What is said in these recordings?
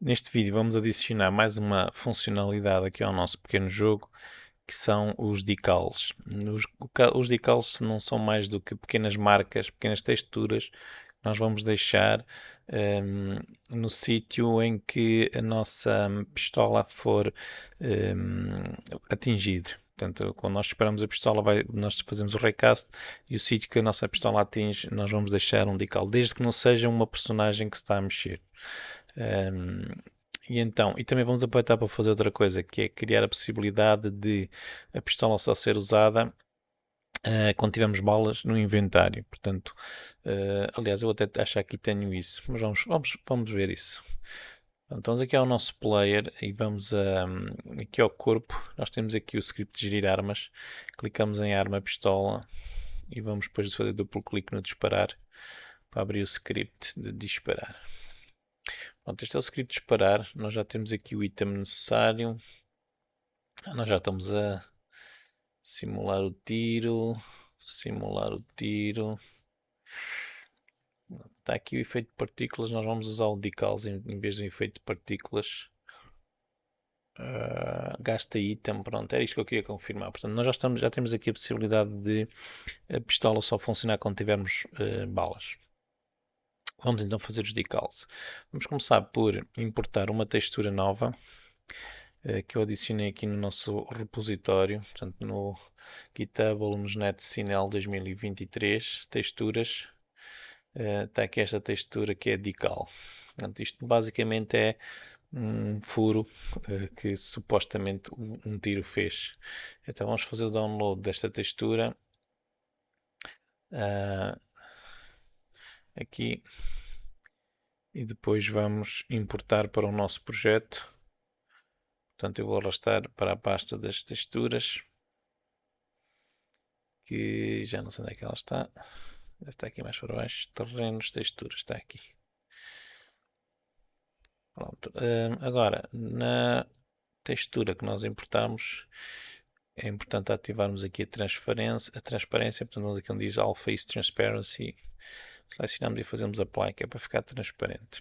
Neste vídeo vamos adicionar mais uma funcionalidade aqui ao nosso pequeno jogo, que são os decals. Os decals não são mais do que pequenas marcas, pequenas texturas que nós vamos deixar no sítio em que a nossa pistola for atingida. Portanto, quando nós disparamos a pistola, nós fazemos o recast e o sítio que a nossa pistola atinge, nós vamos deixar um decal, desde que não seja uma personagem que se está a mexer. Um, e também vamos aproveitar para fazer outra coisa, que é criar a possibilidade de a pistola só ser usada quando tivermos balas no inventário. Portanto, aliás, eu até acho que aqui tenho isso, mas vamos ver isso. Então, aqui é o nosso player e vamos aqui ao corpo. Nós temos aqui o script de gerir armas. Clicamos em arma pistola e vamos depois fazer duplo clique no disparar para abrir o script de disparar. Pronto, este é o script de disparar. Nós já temos aqui o item necessário. Nós já estamos a simular o tiro. Simular o tiro. Está aqui o efeito de partículas. Nós vamos usar o decals em vez do efeito de partículas. Gasta item. Pronto, era isto que eu queria confirmar. Portanto, nós já temos aqui a possibilidade de a pistola só funcionar quando tivermos balas. Vamos então fazer os decals. Vamos começar por importar uma textura nova que eu adicionei aqui no nosso repositório, portanto no GitHub AlunosNet Sinel 2023, texturas, está aqui esta textura que é decal. Portanto, isto basicamente é um furo que supostamente um tiro fez. Então vamos fazer o download desta textura aqui e depois vamos importar para o nosso projeto. Portanto, eu vou arrastar para a pasta das texturas, que já não sei onde é que ela está. Está aqui mais para baixo. Terrenos, texturas, está aqui. Pronto. Agora, na textura que nós importamos, é importante ativarmos aqui a transparência, portanto, nós aqui onde diz Alpha is Transparency, selecionamos e fazemos Apply, que é para ficar transparente.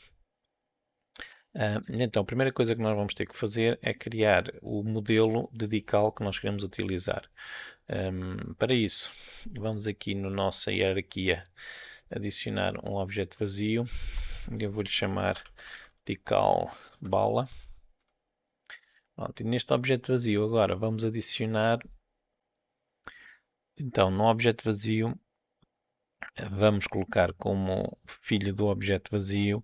Então, a primeira coisa que nós vamos ter que fazer é criar o modelo de decal que nós queremos utilizar. Para isso, vamos aqui na nossa hierarquia adicionar um objeto vazio. Eu vou-lhe chamar decal bala. Pronto, e neste objeto vazio agora vamos adicionar, então no objeto vazio vamos colocar como filho do objeto vazio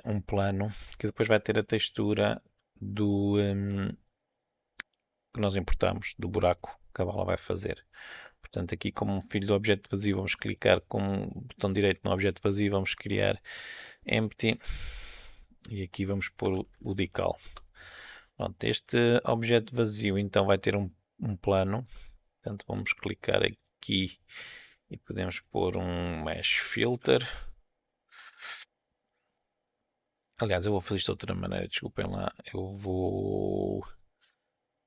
um plano que depois vai ter a textura do que nós importamos, do buraco que a bala vai fazer. Portanto, aqui como filho do objeto vazio, vamos clicar com o botão direito no objeto vazio, vamos criar empty e aqui vamos pôr o decal. Pronto, este objeto vazio então vai ter um plano, portanto vamos clicar aqui e podemos pôr um mesh filter. Aliás, eu vou fazer isto de outra maneira, desculpem lá, eu vou,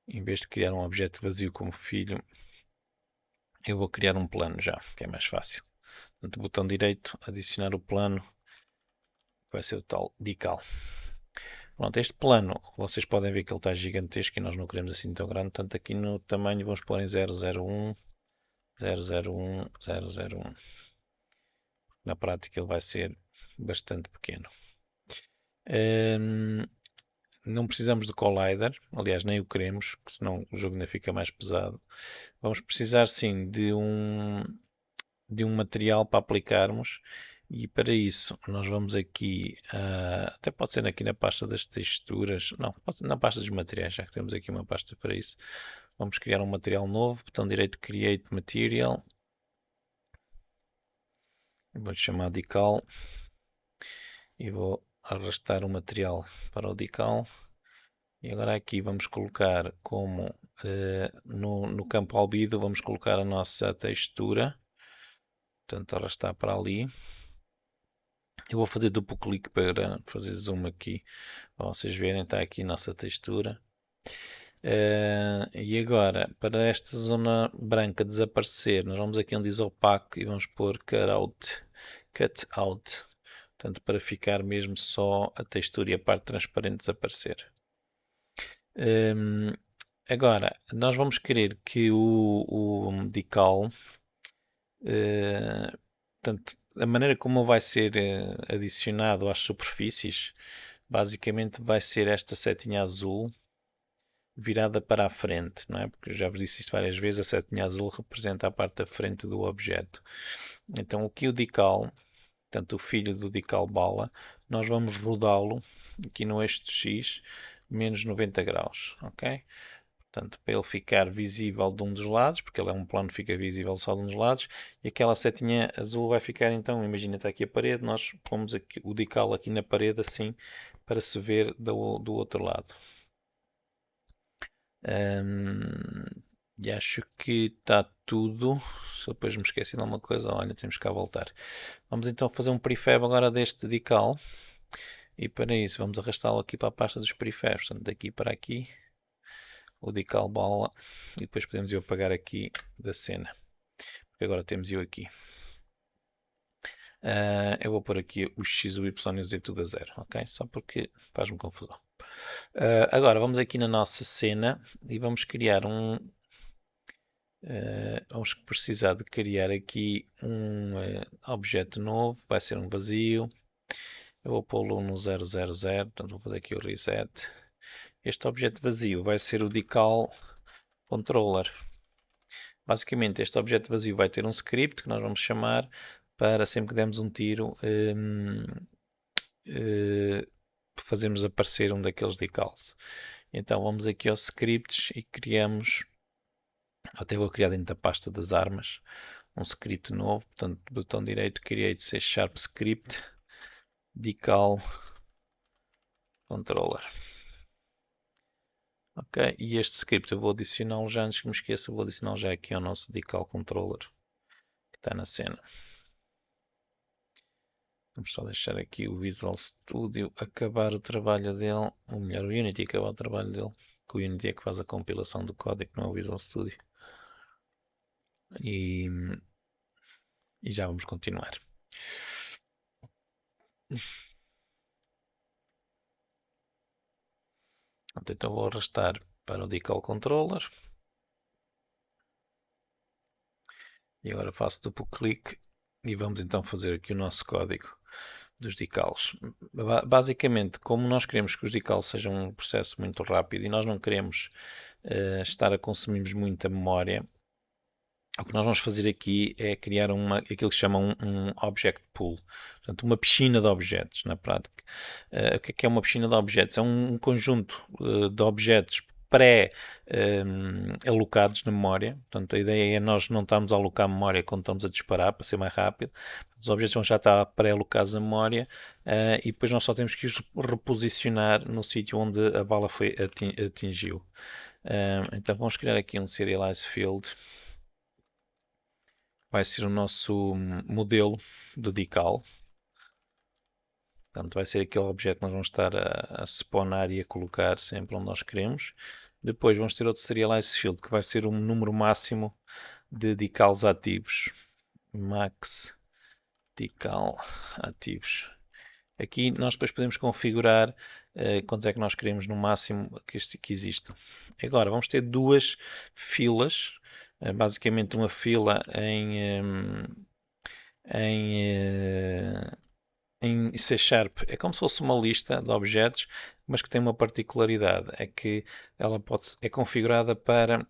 em vez de criar um objeto vazio como filho, eu vou criar um plano já, que é mais fácil. Portanto, botão direito, adicionar o plano, vai ser o tal decal. Pronto, este plano, vocês podem ver que ele está gigantesco e nós não queremos assim tão grande, portanto aqui no tamanho vamos pôr em 001, 001, 001. Na prática ele vai ser bastante pequeno. Não precisamos de collider, aliás nem o queremos, porque senão o jogo ainda fica mais pesado. Vamos precisar sim de um material para aplicarmos e para isso nós vamos aqui, até pode ser aqui na pasta das texturas, não, pode ser na pasta dos materiais, já que temos aqui uma pasta para isso. Vamos criar um material novo, botão direito Create Material, vou chamar decal e vou arrastar o material para o decal. E agora aqui vamos colocar como no campo albedo, vamos colocar a nossa textura, portanto arrastar para ali. Eu vou fazer duplo clique para fazer zoom aqui, para vocês verem, está aqui a nossa textura. E agora, para esta zona branca desaparecer, nós vamos aqui onde diz opaco e vamos pôr cut out. Portanto, Portanto, para ficar mesmo só a textura e a parte transparente desaparecer. Agora, nós vamos querer que o decal, portanto, a maneira como vai ser adicionado às superfícies, basicamente vai ser esta setinha azul virada para a frente, não é? Porque eu já vos disse isto várias vezes, a setinha azul representa a parte da frente do objeto. Então, o que o decal, portanto, o filho do decal bala, nós vamos rodá-lo aqui no eixo de X, menos 90 graus, ok? Portanto, para ele ficar visível de um dos lados, porque ele é um plano que fica visível só de um dos lados, e aquela setinha azul vai ficar então, imagina está aqui a parede, nós pomos aqui, o decal aqui na parede assim, para se ver do outro lado. E acho que está tudo. Se depois me esqueci de alguma coisa, olha, temos que cá voltar. Vamos então fazer um prefab agora deste decal. E para isso vamos arrastá-lo aqui para a pasta dos prefabs. Portanto, daqui para aqui, o decal bola. E depois podemos ir apagar aqui da cena. Porque agora temos eu aqui. Eu vou pôr aqui o X, o Y e o Z tudo a zero, ok? Só porque faz-me confusão. Agora vamos aqui na nossa cena e vamos criar um. Vamos precisar de criar aqui um objeto novo, vai ser um vazio. Eu vou pô-lo no 000, portanto vou fazer aqui o reset. Este objeto vazio vai ser o decal controller. Basicamente este objeto vazio vai ter um script que nós vamos chamar para sempre que demos um tiro fazermos aparecer um daqueles decals. Então vamos aqui aos scripts e criamos, até vou criar dentro da pasta das armas, um script novo, portanto, botão direito, create C# script, decal controller. Ok, e este script eu vou adicioná-lo já, antes que me esqueça, vou adicioná-lo já aqui ao nosso decal controller, que está na cena. Vamos só deixar aqui o Visual Studio acabar o trabalho dele, ou melhor, o Unity acabar o trabalho dele, que o Unity é que faz a compilação do código, não é o Visual Studio. E já vamos continuar. Então vou arrastar para o decal controller. E agora faço duplo clique e vamos então fazer aqui o nosso código dos decals. Basicamente, como nós queremos que os decals sejam um processo muito rápido e nós não queremos estar a consumir muita memória, o que nós vamos fazer aqui é criar aquilo que se chama um object pool, portanto uma piscina de objetos na prática. O que é uma piscina de objetos? É um conjunto de objetos pré-alocados na memória. Portanto, a ideia é nós não estarmos a alocar memória quando estamos a disparar, para ser mais rápido. Os objetos vão já estar pré-alocados na memória e depois nós só temos que os reposicionar no sítio onde a bala atingiu. Então vamos criar aqui um serialize field. Vai ser o nosso modelo de decal. Portanto, vai ser aquele objeto que nós vamos estar a spawnar e a colocar sempre onde nós queremos. Depois vamos ter outro serialize field, que vai ser o número máximo de decals ativos. Max decal ativos. Aqui nós depois podemos configurar quantos é que nós queremos no máximo que exista. Agora vamos ter duas filas, basicamente uma fila em C Sharp. É como se fosse uma lista de objetos, mas que tem uma particularidade, é que ela é configurada para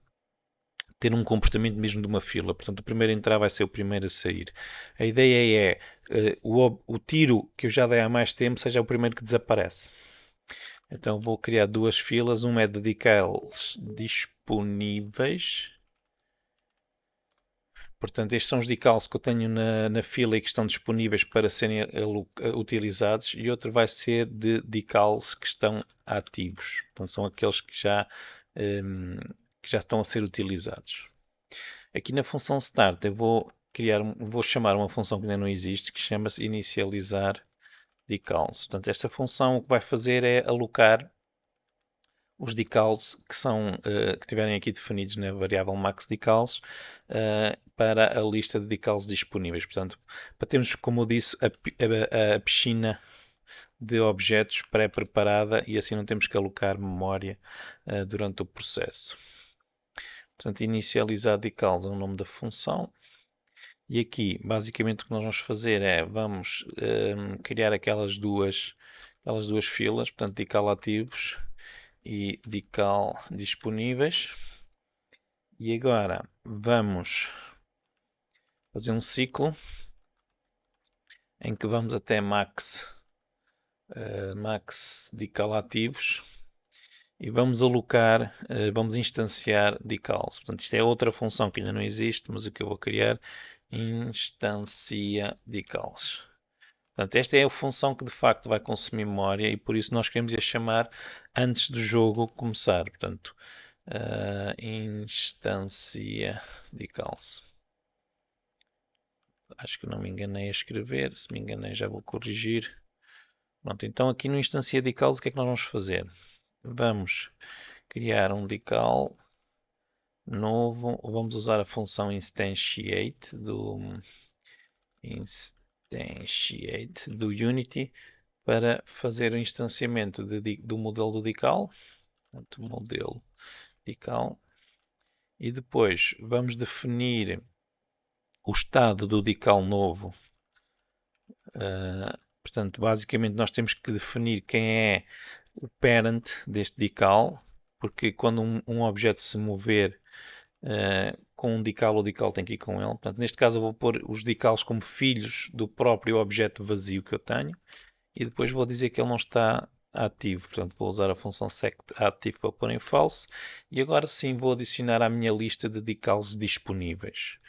ter um comportamento mesmo de uma fila. Portanto, o primeiro a entrar vai ser o primeiro a sair. A ideia é o tiro que eu já dei há mais tempo seja o primeiro que desaparece. Então vou criar duas filas, uma é de decals disponíveis. Portanto, estes são os decals que eu tenho na fila e que estão disponíveis para serem utilizados, e outro vai ser de decals que estão ativos. Portanto, são aqueles que já estão a ser utilizados. Aqui na função start eu vou chamar uma função que ainda não existe, que chama-se inicializar decals. Portanto, esta função o que vai fazer é alocar os decals que tiverem aqui definidos na variável max decals para a lista de decals disponíveis. Portanto, para termos, como eu disse, a piscina de objetos pré-preparada e assim não temos que alocar memória durante o processo. Portanto, inicializar decals é o nome da função. E aqui, basicamente, o que nós vamos fazer é, vamos criar aquelas duas filas, portanto, decal ativos e decal disponíveis. E agora, vamos fazer um ciclo em que vamos até max decal ativos e vamos alocar, vamos instanciar decals. Portanto, isto é outra função que ainda não existe, mas o que eu vou criar, instancia decals. Portanto, esta é a função que de facto vai consumir memória e por isso nós queremos a chamar antes do jogo começar. Portanto, instancia decals. Acho que não me enganei a escrever, se me enganei já vou corrigir. Pronto, então aqui no instancia decals o que é que nós vamos fazer? Vamos criar um decal novo, vamos usar a função instantiate do Unity para fazer o instanciamento do modelo do decal, portanto, modelo decal, e depois vamos definir o estado do decal novo. Portanto, basicamente nós temos que definir quem é o parent deste decal, porque quando um objeto se mover com um decal, o decal tem que ir com ele. Portanto, neste caso eu vou pôr os decals como filhos do próprio objeto vazio que eu tenho e depois vou dizer que ele não está ativo. Portanto, vou usar a função setActive para pôr em false e agora sim vou adicionar à minha lista de decals disponíveis.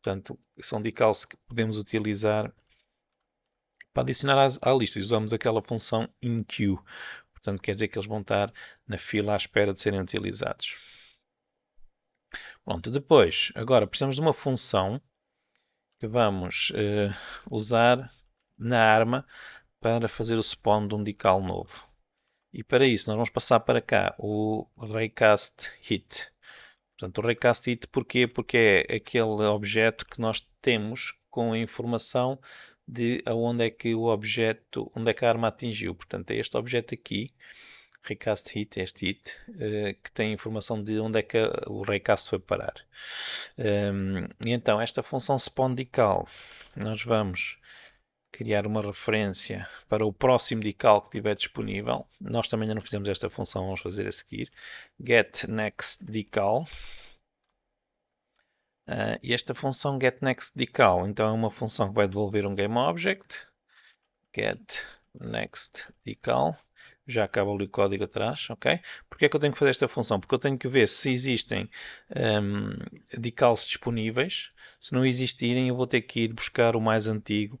Portanto, são decals que podemos utilizar para adicionar à lista. Usamos aquela função enqueue. Portanto, quer dizer que eles vão estar na fila à espera de serem utilizados. Pronto, depois, agora precisamos de uma função que vamos usar na arma para fazer o spawn de um decal novo. E para isso nós vamos passar para cá o raycast hit. Portanto, o raycast hit porquê? Porque é aquele objeto que nós temos com a informação de onde é que o objeto, onde é que a arma atingiu. Portanto, é este objeto aqui, raycast hit, este hit, que tem informação de onde é que o raycast foi parar. E então, esta função spawn decal, nós vamos criar uma referência para o próximo decal que estiver disponível. Nós também ainda não fizemos esta função, vamos fazer a seguir. Get next decal. E esta função getNextDecal, então é uma função que vai devolver um GameObject. GetNextDecal. Já acaba ali o código atrás, ok? Porque é que eu tenho que fazer esta função? Porque eu tenho que ver se existem decals disponíveis. Se não existirem, eu vou ter que ir buscar o mais antigo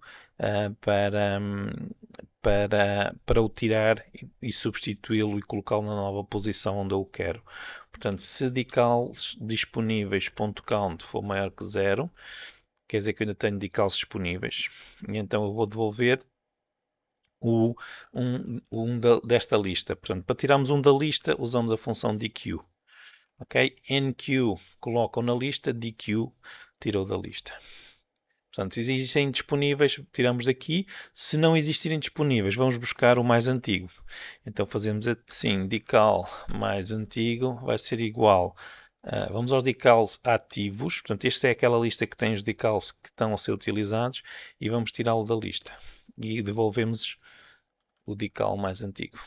para o tirar e substituí-lo e colocá-lo na nova posição onde eu quero. Portanto, se decals disponíveis.count for maior que 0, quer dizer que eu ainda tenho decals disponíveis. E então eu vou devolver desta lista. Portanto, para tirarmos um da lista, usamos a função dequeue. Ok? Enqueue colocam na lista, dequeue tirou da lista. Portanto, se existem disponíveis, tiramos daqui. Se não existirem disponíveis, vamos buscar o mais antigo. Então fazemos assim, decal mais antigo vai ser igual. Vamos aos decals ativos. Portanto, esta é aquela lista que tem os decals que estão a ser utilizados e vamos tirá-lo da lista. E devolvemos o decal mais antigo.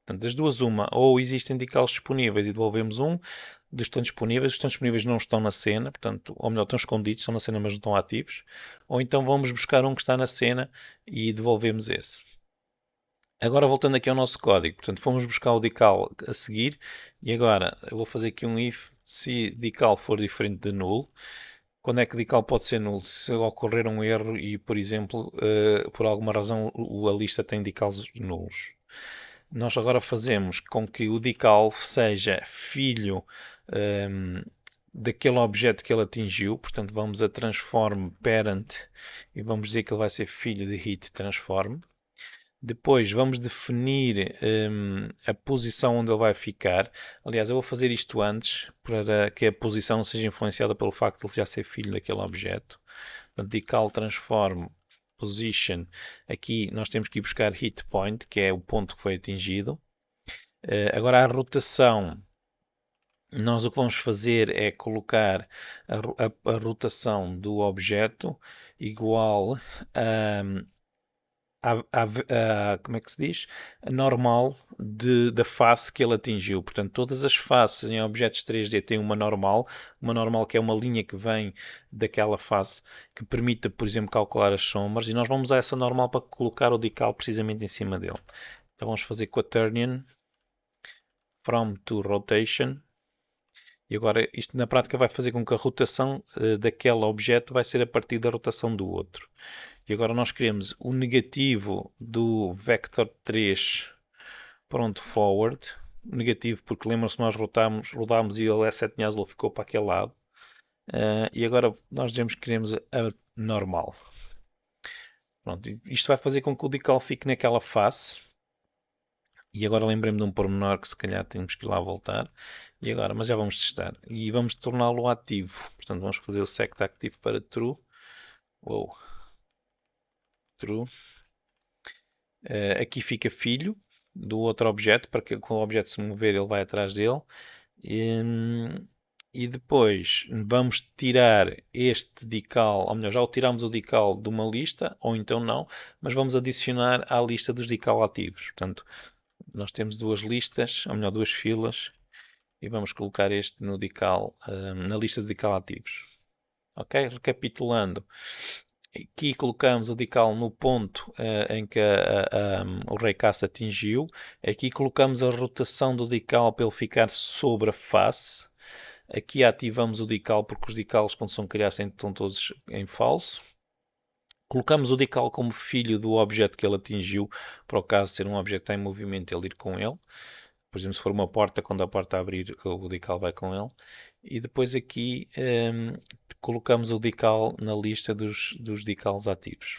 Portanto, das duas, uma, ou existem decals disponíveis e devolvemos um dos que estão disponíveis não estão na cena, portanto, ou melhor, estão escondidos, estão na cena mas não estão ativos, ou então vamos buscar um que está na cena e devolvemos esse. Agora voltando aqui ao nosso código, portanto, fomos buscar o decal a seguir e agora eu vou fazer aqui um if se decal for diferente de null. Quando é que decal pode ser nulo? Se ocorrer um erro e, por exemplo, por alguma razão a lista tem decals nulos. Nós agora fazemos com que o decal seja filho daquele objeto que ele atingiu, portanto vamos a transform parent e vamos dizer que ele vai ser filho de hit transform. Depois vamos definir a posição onde ele vai ficar. Aliás, eu vou fazer isto antes para que a posição não seja influenciada pelo facto de ele já ser filho daquele objeto. Portanto, decal transform position. Aqui nós temos que ir buscar hit point, que é o ponto que foi atingido. Agora a rotação. Nós o que vamos fazer é colocar a rotação do objeto igual como é que se diz? A normal da face que ele atingiu. Portanto, todas as faces em objetos 3D têm uma normal que é uma linha que vem daquela face, que permite, por exemplo, calcular as sombras, e nós vamos usar essa normal para colocar o decal precisamente em cima dele. Então vamos fazer quaternion, from to rotation, e agora isto na prática vai fazer com que a rotação daquele objeto vai ser a partir da rotação do outro. E agora nós queremos o negativo do vector 3 pronto forward. Negativo porque lembram-se nós rodámos e ele S7 ele ficou para aquele lado. E agora nós dizemos que queremos a normal. Pronto, isto vai fazer com que o decal fique naquela face. E agora lembrei-me de um pormenor que se calhar temos que ir lá voltar. E agora, mas já vamos testar. E vamos torná-lo ativo. Portanto, vamos fazer o sect active para true. Wow. True. Aqui fica filho do outro objeto, para que quando o objeto se mover ele vai atrás dele. E depois vamos tirar este decal, ou melhor, já o tiramos o decal de uma lista, ou então não, mas vamos adicionar à lista dos decal ativos. Portanto, nós temos duas listas, ou melhor, duas filas, e vamos colocar este no decal, na lista de decal ativos. Ok? Recapitulando, aqui colocamos o decal no ponto em que o raycast atingiu. Aqui colocamos a rotação do decal para ele ficar sobre a face. Aqui ativamos o decal porque os decals quando são criados estão todos em falso. Colocamos o decal como filho do objeto que ele atingiu, para o caso de ser um objeto em movimento ele ir com ele. Por exemplo, se for uma porta, quando a porta abrir, o decal vai com ele. E depois aqui colocamos o decal na lista dos decals ativos.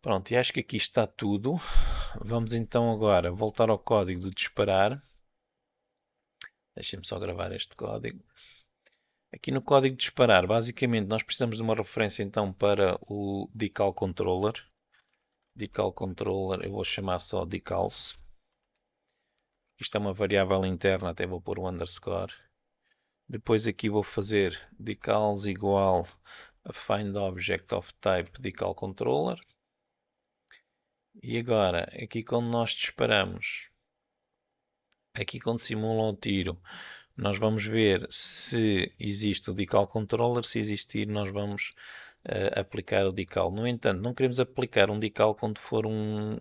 Pronto, e acho que aqui está tudo. Vamos então agora voltar ao código de disparar. Deixem-me só gravar este código. Aqui no código de disparar, basicamente nós precisamos de uma referência então para o decal controller. Decal controller, eu vou chamar só decals. Isto é uma variável interna, até vou pôr o underscore. Depois aqui vou fazer decals igual a find object of type decal controller. E agora, aqui quando nós disparamos, aqui quando simula o tiro, nós vamos ver se existe o decal controller. Se existir, nós vamos aplicar o decal. No entanto, não queremos aplicar um decal quando for um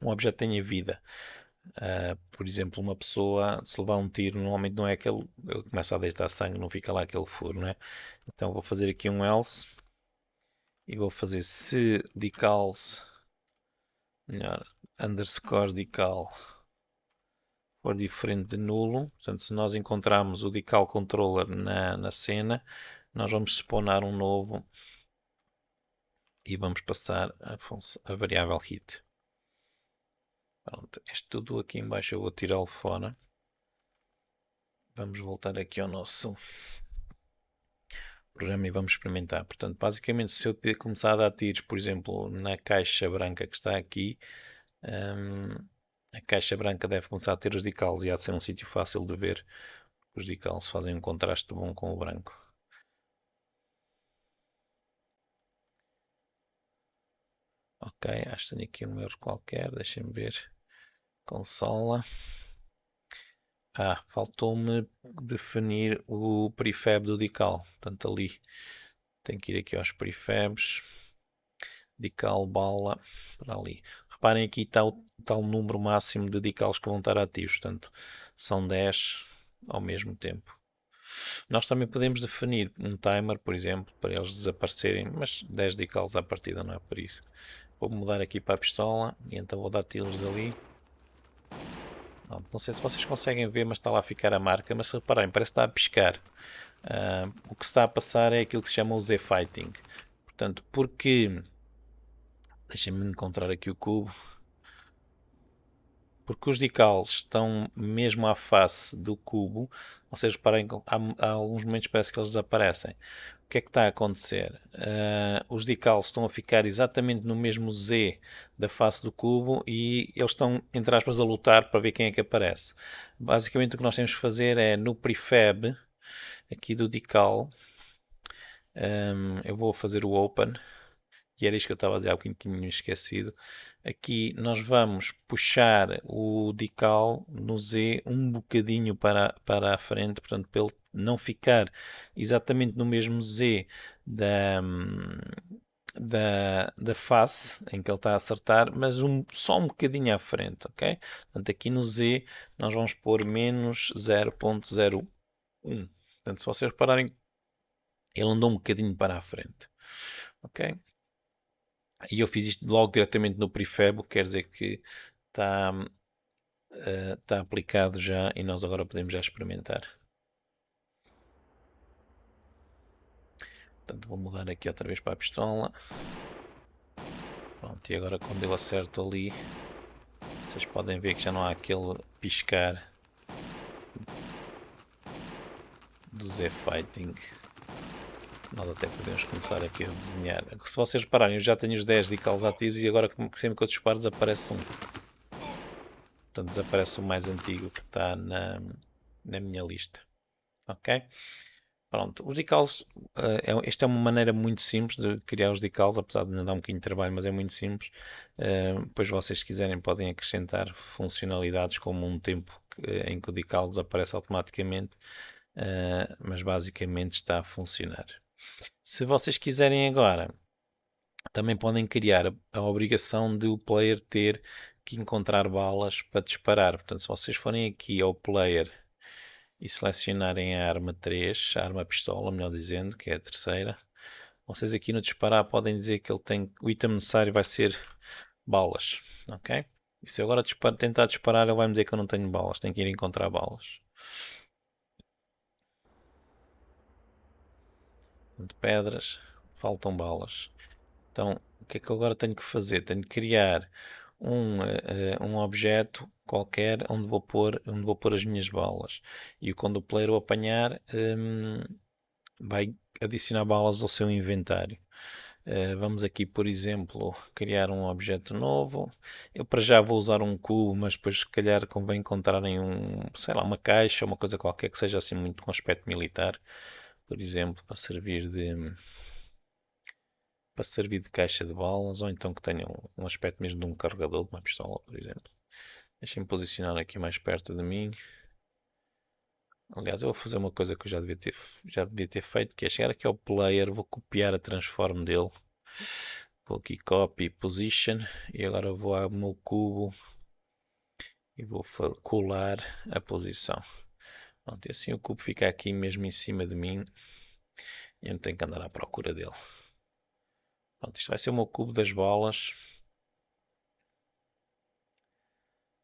objeto que tenha vida. Por exemplo, uma pessoa, se levar um tiro, normalmente não é aquele, ele começa a deitar sangue, não fica lá aquele furo, não é? Então vou fazer aqui um else e vou fazer se decals, melhor, underscore decal for diferente de nulo. Portanto, se nós encontrarmos o decal controller na cena, nós vamos spawnar um novo e vamos passar a variável hit. Pronto, isto tudo aqui em baixo eu vou tirá-lo fora. Vamos voltar aqui ao nosso programa e vamos experimentar. Portanto, basicamente, se eu começar a dar tiros, por exemplo, na caixa branca que está aqui, a caixa branca deve começar a ter os decals e há de ser um sítio fácil de ver. Os decals fazem um contraste bom com o branco. Ok, acho que tenho aqui um erro qualquer, deixem-me ver. Consola. Faltou-me definir o prefab do decal. Portanto, ali tenho que ir aqui aos prefabs. Decal bala para ali. Reparem aqui está o tal número máximo de decals que vão estar ativos. Portanto, são 10 ao mesmo tempo. Nós também podemos definir um timer, por exemplo, para eles desaparecerem, mas 10 decals à partida não é por isso. Vou mudar aqui para a pistola e então vou dar tiros ali. Não sei se vocês conseguem ver, mas está lá a ficar a marca. Mas se repararem, parece que está a piscar. O que se está a passar é aquilo que se chama o Z-Fighting. Portanto, porque Deixem-me encontrar aqui o cubo. Porque os decals estão mesmo à face do cubo, ou seja, reparem, há alguns momentos parece que eles desaparecem. O que é que está a acontecer? Os decals estão a ficar exatamente no mesmo Z da face do cubo e eles estão, entre aspas, a lutar para ver quem é que aparece. Basicamente o que nós temos que fazer é no prefab, aqui do decal, eu vou fazer o open, e era isto que eu estava a dizer há bocadinho que tinha esquecido. Aqui nós vamos puxar o decal no Z um bocadinho para a frente, portanto, para ele não ficar exatamente no mesmo Z da, da face em que ele está a acertar, mas só um bocadinho à frente, ok? Portanto, aqui no Z nós vamos pôr menos 0.01. Portanto, se vocês repararem, ele andou um bocadinho para a frente, ok? E eu fiz isto logo diretamente no prefab, o que quer dizer que está, está aplicado já e nós agora podemos já experimentar. Portanto, vou mudar aqui outra vez para a pistola. Pronto, e agora quando eu acerto ali, vocês podem ver que já não há aquele piscar do Z Fighting. Nós até podemos começar aqui a desenhar. Se vocês repararem, eu já tenho os 10 decals ativos e agora sempre que eu disparo desaparece um. Portanto, desaparece o mais antigo que está na minha lista. Ok? Pronto, os decals, esta é uma maneira muito simples de criar os decals, apesar de ainda dar um bocadinho de trabalho, mas é muito simples. Depois vocês se quiserem podem acrescentar funcionalidades como um tempo em que o decal desaparece automaticamente, mas basicamente está a funcionar. Se vocês quiserem agora, também podem criar a obrigação de o player ter que encontrar balas para disparar. Portanto, se vocês forem aqui ao player e selecionarem a arma 3, a arma pistola, melhor dizendo, que é a terceira, vocês aqui no disparar podem dizer que ele tem, o item necessário vai ser balas, ok? E se eu agora tentar disparar, ele vai me dizer que eu não tenho balas, tenho que ir encontrar balas. Portanto, pedras, faltam balas. Então, o que é que eu agora tenho que fazer? Tenho que criar um objeto qualquer onde vou pôr as minhas balas. E quando o player o apanhar, vai adicionar balas ao seu inventário. Vamos aqui, por exemplo, criar um objeto novo. Eu para já vou usar um cubo, mas depois se calhar convém encontrarem sei lá, uma caixa, uma coisa qualquer que seja assim muito com aspecto militar, por exemplo, para servir de caixa de balas, ou então que tenha um aspecto mesmo de um carregador de uma pistola, por exemplo. Deixem-me posicionar aqui mais perto de mim. Aliás, eu vou fazer uma coisa que eu já devia ter feito, que é chegar aqui ao player, vou copiar a transform dele. Vou aqui copy position e agora vou ao meu cubo e vou colar a posição. Pronto, e assim o cubo fica aqui mesmo em cima de mim e eu não tenho que andar à procura dele. Pronto, isto vai ser o meu cubo das bolas.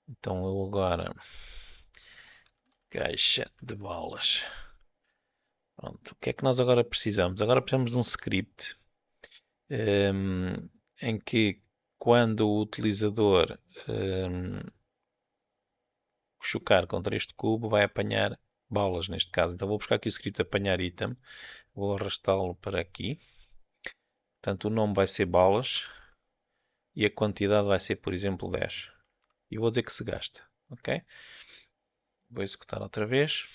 Então eu agora caixa de bolas. Pronto, o que é que nós agora precisamos? Agora precisamos de um script em que quando o utilizador chocar contra este cubo vai apanhar balas neste caso. Então vou buscar aqui o script apanhar item, vou arrastá-lo para aqui. Portanto o nome vai ser balas e a quantidade vai ser por exemplo 10. E vou dizer que se gasta, ok? Vou executar outra vez.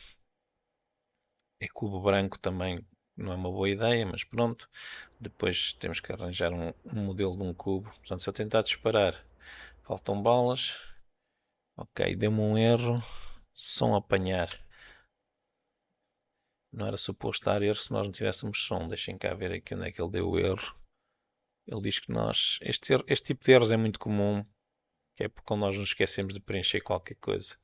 É cubo branco também não é uma boa ideia, mas pronto. Depois temos que arranjar um modelo de um cubo. Portanto, se eu tentar disparar, faltam balas. Ok, deu-me um erro. Som apanhar. Não era suposto dar erro se nós não tivéssemos som. Deixem cá ver aqui onde é que ele deu o erro. Ele diz que nós. Este tipo de erros é muito comum. Que é porque quando nós nos esquecemos de preencher qualquer coisa.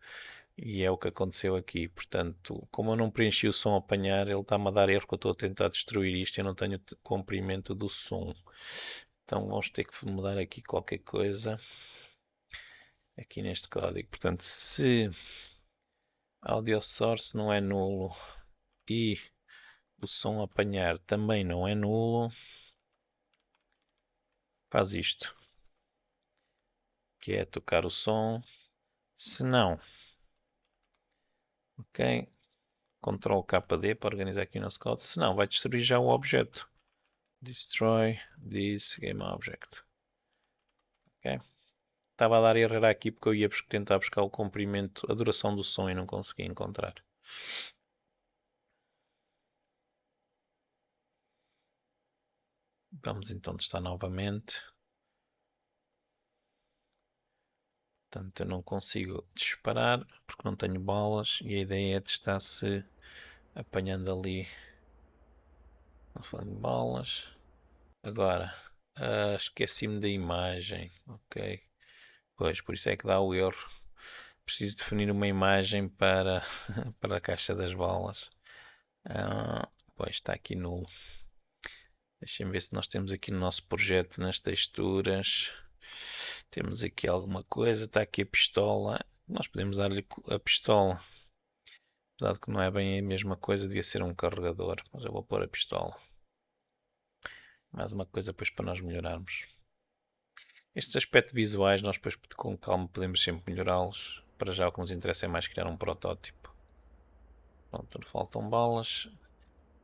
E é o que aconteceu aqui. Portanto, como eu não preenchi o som a apanhar, ele está-me a dar erro que eu estou a tentar destruir isto e eu não tenho comprimento do som. Então vamos ter que mudar aqui qualquer coisa. Aqui neste código. Portanto, se audio source não é nulo e o som a apanhar também não é nulo, faz isto. que é tocar o som. Se não, ok, Ctrl KD para organizar aqui o nosso código. Se não, vai destruir já o objeto. Destroy this game object. Ok. Estava a dar erro aqui porque eu ia tentar buscar o comprimento, a duração do som e não consegui encontrar. Vamos então testar novamente. Portanto, eu não consigo disparar porque não tenho balas e a ideia é testar se apanhando ali não tenho balas. Agora, esqueci-me da imagem. Ok. Pois, por isso é que dá o erro. Preciso definir uma imagem para, para a caixa das balas. Pois, está aqui nulo. Deixem-me ver se nós temos aqui no nosso projeto, nas texturas. Temos aqui alguma coisa. Está aqui a pistola. Nós podemos dar-lhe a pistola. Apesar de que não é bem a mesma coisa, devia ser um carregador. Mas eu vou pôr a pistola. Mais uma coisa depois para nós melhorarmos. Estes aspectos visuais nós depois com calma podemos sempre melhorá-los. Para já o que nos interessa é mais criar um protótipo. Pronto, faltam balas.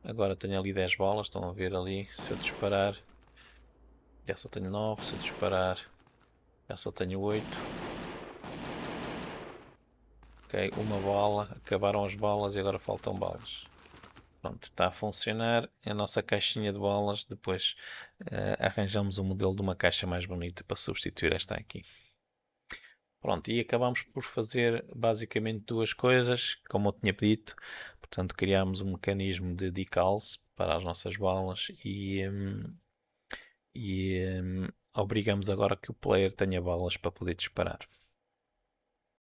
Agora tenho ali 10 balas, estão a ver ali. Se eu disparar, já só tenho 9. Se eu disparar, já só tenho 8. Ok, uma bala, acabaram as balas e agora faltam balas. Pronto, está a funcionar a nossa caixinha de balas. Depois arranjamos um modelo de uma caixa mais bonita para substituir esta aqui. Pronto, e acabamos por fazer basicamente duas coisas, como eu tinha dito. Portanto, criámos um mecanismo de decals para as nossas balas e obrigamos agora que o player tenha balas para poder disparar.